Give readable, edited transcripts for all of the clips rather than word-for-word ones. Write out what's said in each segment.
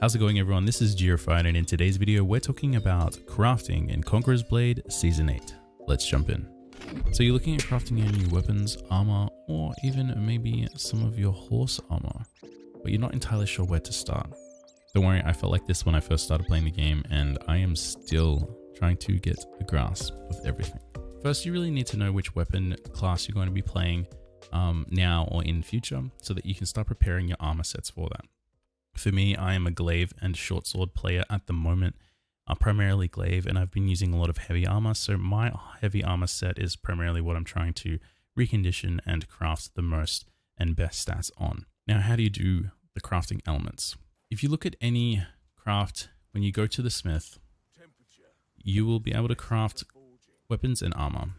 How's it going, everyone? This is Geofine, and in today's video we're talking about crafting in Conqueror's Blade Season 8. Let's jump in. So you're looking at crafting your new weapons, armor, or even maybe some of your horse armor, but you're not entirely sure where to start. Don't worry, I felt like this when I first started playing the game, and I am still trying to get a grasp of everything. First, you really need to know which weapon class you're going to be playing now or in future, so that you can start preparing your armor sets for that. For me, I am a glaive and short sword player at the moment, primarily glaive, and I've been using a lot of heavy armor, so my heavy armor set is primarily what I'm trying to recondition and craft the most and best stats on. Now, how do you do the crafting elements? If you look at any craft, when you go to the smith, you will be able to craft weapons and armor.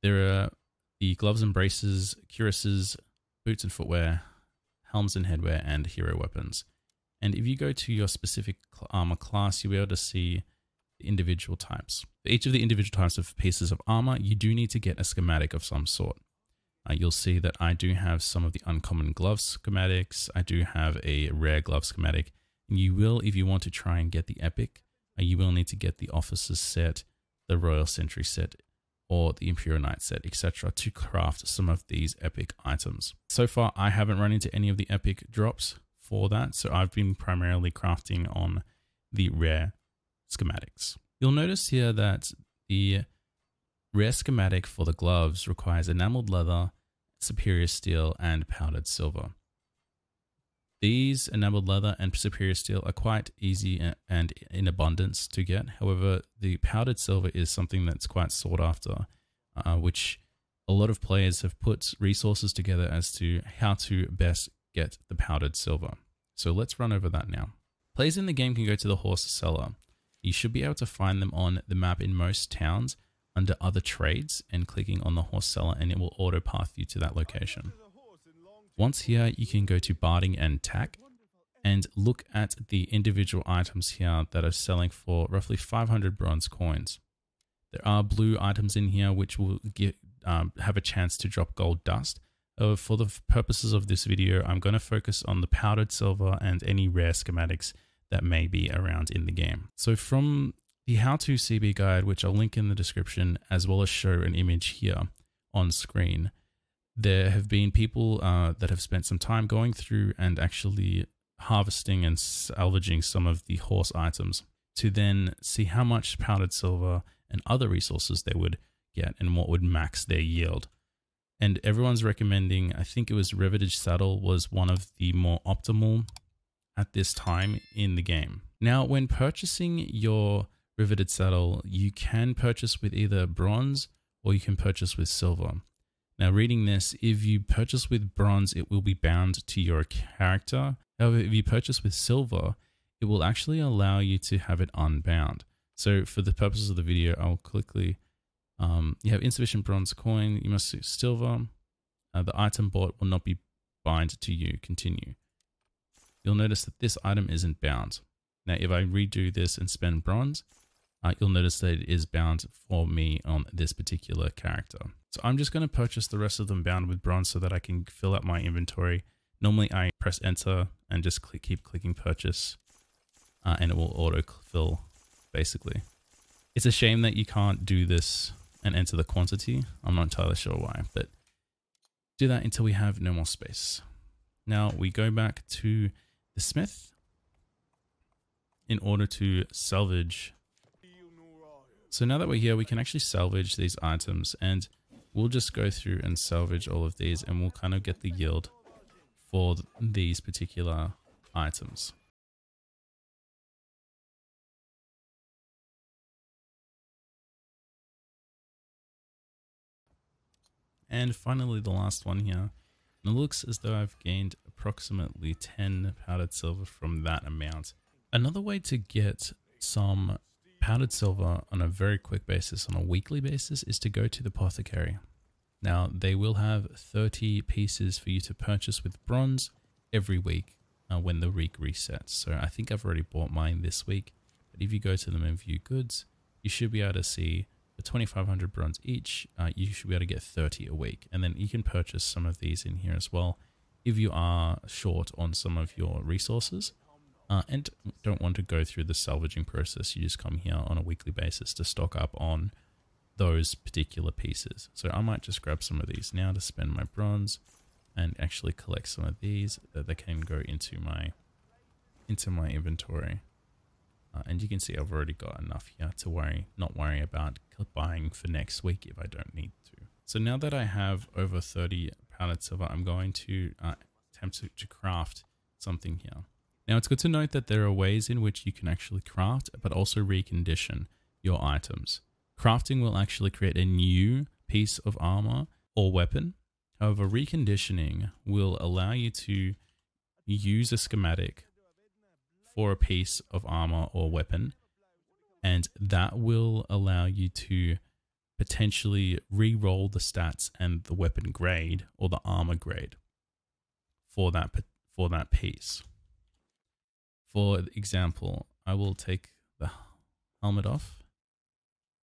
There are the gloves and braces, cuirasses, boots and footwear, helms and headwear, and hero weapons. And if you go to your specific armor class, you'll be able to see the individual types. For each of the individual types of pieces of armor, you do need to get a schematic of some sort. You'll see that I do have some of the uncommon glove schematics. I do have a rare glove schematic. And you will, if you want to try and get the epic, you will need to get the officer's set, the royal sentry set, or the Imperial Knight set, etc. to craft some of these epic items. So far, I haven't run into any of the epic drops for that, so I've been primarily crafting on the rare schematics. You'll notice here that the rare schematic for the gloves requires enameled leather, superior steel, and powdered silver. These enameled leather and superior steel are quite easy and in abundance to get. However, the powdered silver is something that's quite sought after, which a lot of players have put resources together as to how to best get the powdered silver. So let's run over that now. Players in the game can go to the horse seller. You should be able to find them on the map in most towns under other trades, and clicking on the horse seller and it will auto path you to that location. Once here, you can go to Barding and Tack and look at the individual items here that are selling for roughly 500 bronze coins. There are blue items in here which will have a chance to drop gold dust. For the purposes of this video, I'm going to focus on the powdered silver and any rare schematics that may be around in the game. So from the how-to CB guide, which I'll link in the description, as well as show an image here on screen, there have been people that have spent some time going through and actually harvesting and salvaging some of the horse items to then see how much powdered silver and other resources they would get and what would max their yield. And everyone's recommending, I think it was riveted saddle was one of the more optimal at this time in the game. Now, when purchasing your riveted saddle, you can purchase with either bronze or you can purchase with silver. Now, reading this, if you purchase with bronze, it will be bound to your character. However, if you purchase with silver, it will actually allow you to have it unbound. So for the purposes of the video, I'll quickly, you have insufficient bronze coin, you must use silver. The item bought will not be bind to you, continue. You'll notice that this item isn't bound. Now, if I redo this and spend bronze, you'll notice that it is bound for me on this particular character. So I'm just going to purchase the rest of them bound with bronze so that I can fill up my inventory. Normally I press enter and just keep clicking purchase and it will auto fill basically. It's a shame that you can't do this and enter the quantity. I'm not entirely sure why, but do that until we have no more space. Now we go back to the smith in order to salvage. So now that we're here, we can actually salvage these items, and we'll just go through and salvage all of these and we'll kind of get the yield for these particular items. And finally, the last one here. And it looks as though I've gained approximately 10 powdered silver from that amount. Another way to get some powdered silver on a very quick basis, on a weekly basis, is to go to the apothecary. Now, they will have 30 pieces for you to purchase with bronze every week when the week resets. So I think I've already bought mine this week. But if you go to them and view goods, you should be able to see for 2,500 bronze each, you should be able to get 30 a week. And then you can purchase some of these in here as well if you are short on some of your resources. and don't want to go through the salvaging process. You just come here on a weekly basis to stock up on those particular pieces. So I might just grab some of these now to spend my bronze and actually collect some of these that they can go into my inventory. And you can see I've already got enough here to not worry about buying for next week if I don't need to. So now that I have over 30 powdered silver, I'm going to attempt to craft something here. Now it's good to note that there are ways in which you can actually craft, but also recondition your items. Crafting will actually create a new piece of armor or weapon. However, reconditioning will allow you to use a schematic for a piece of armor or weapon, and that will allow you to potentially re-roll the stats and the weapon grade or the armor grade for that piece. For example, I will take the helmet off.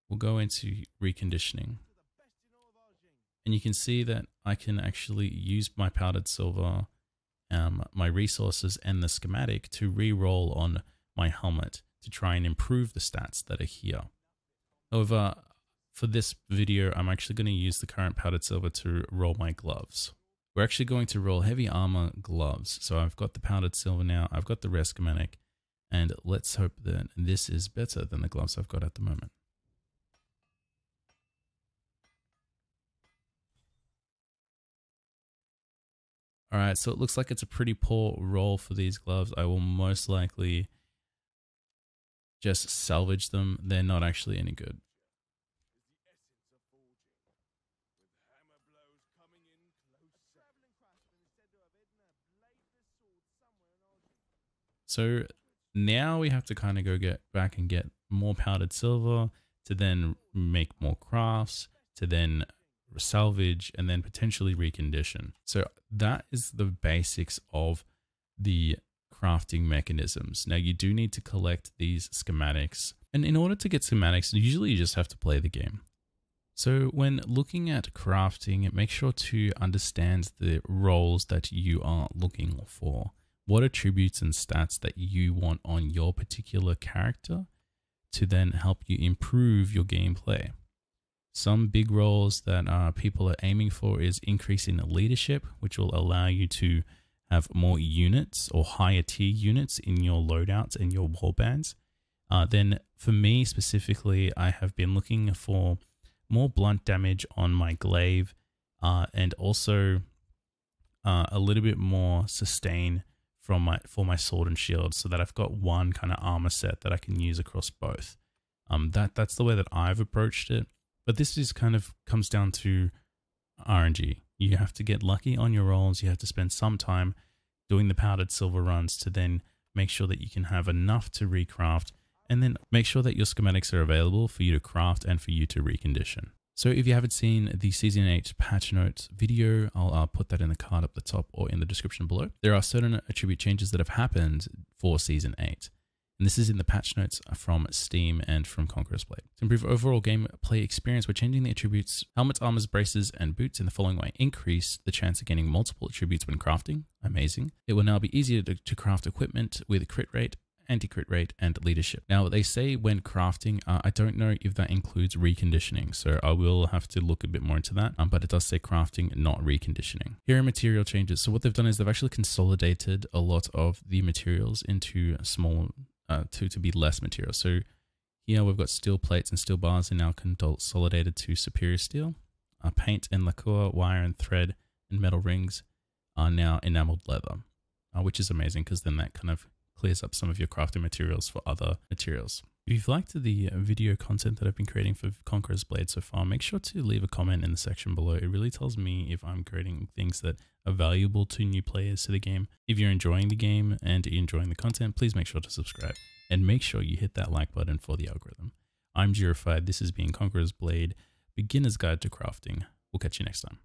We'll go into reconditioning, and you can see that I can actually use my powdered silver, my resources, and the schematic to re-roll on my helmet to try and improve the stats that are here. However, for this video, I'm actually going to use the current powdered silver to roll my gloves. We're actually going to roll heavy armor gloves. So I've got the powdered silver now, I've got the rare schematic, and let's hope that this is better than the gloves I've got at the moment. Alright, so it looks like it's a pretty poor roll for these gloves. I will most likely just salvage them. They're not actually any good. So now we have to kind of go get back and get more powdered silver to then make more crafts, to then salvage, and then potentially recondition. So that is the basics of the crafting mechanisms. Now you do need to collect these schematics, and in order to get schematics, usually you just have to play the game. So when looking at crafting, make sure to understand the roles that you are looking for. What attributes and stats that you want on your particular character to then help you improve your gameplay. Some big roles that people are aiming for is increasing leadership, which will allow you to have more units or higher tier units in your loadouts and your warbands. Then for me specifically, I have been looking for more blunt damage on my glaive, and also a little bit more sustain for my sword and shield, so that I've got one kind of armor set that I can use across both. That's the way that I've approached it. But this is kind of comes down to RNG. You have to get lucky on your rolls. You have to spend some time doing the powdered silver runs to then make sure that you can have enough to recraft, and then make sure that your schematics are available for you to craft and for you to recondition. So if you haven't seen the Season 8 patch notes video, I'll put that in the card up the top or in the description below. There are certain attribute changes that have happened for Season 8. And this is in the patch notes from Steam and from Conqueror's Blade. To improve overall gameplay experience, we're changing the attributes helmets, armors, braces, and boots in the following way. Increase the chance of getting multiple attributes when crafting. Amazing. It will now be easier to craft equipment with crit rate, anti-crit rate, and leadership. Now they say when crafting, I don't know if that includes reconditioning, so I will have to look a bit more into that, but it does say crafting, not reconditioning. Here are material changes. So what they've done is they've actually consolidated a lot of the materials into small, to be less material. So here we've got steel plates and steel bars are now consolidated to superior steel. Paint and lacquer, wire and thread, and metal rings are now enameled leather, which is amazing because then that kind of clears up some of your crafting materials for other materials. If you've liked the video content that I've been creating for Conqueror's Blade so far, make sure to leave a comment in the section below. It really tells me if I'm creating things that are valuable to new players to the game. If you're enjoying the game and enjoying the content, please make sure to subscribe and make sure you hit that like button for the algorithm. I'm Girofied. This has been Conqueror's Blade, Beginner's Guide to Crafting. We'll catch you next time.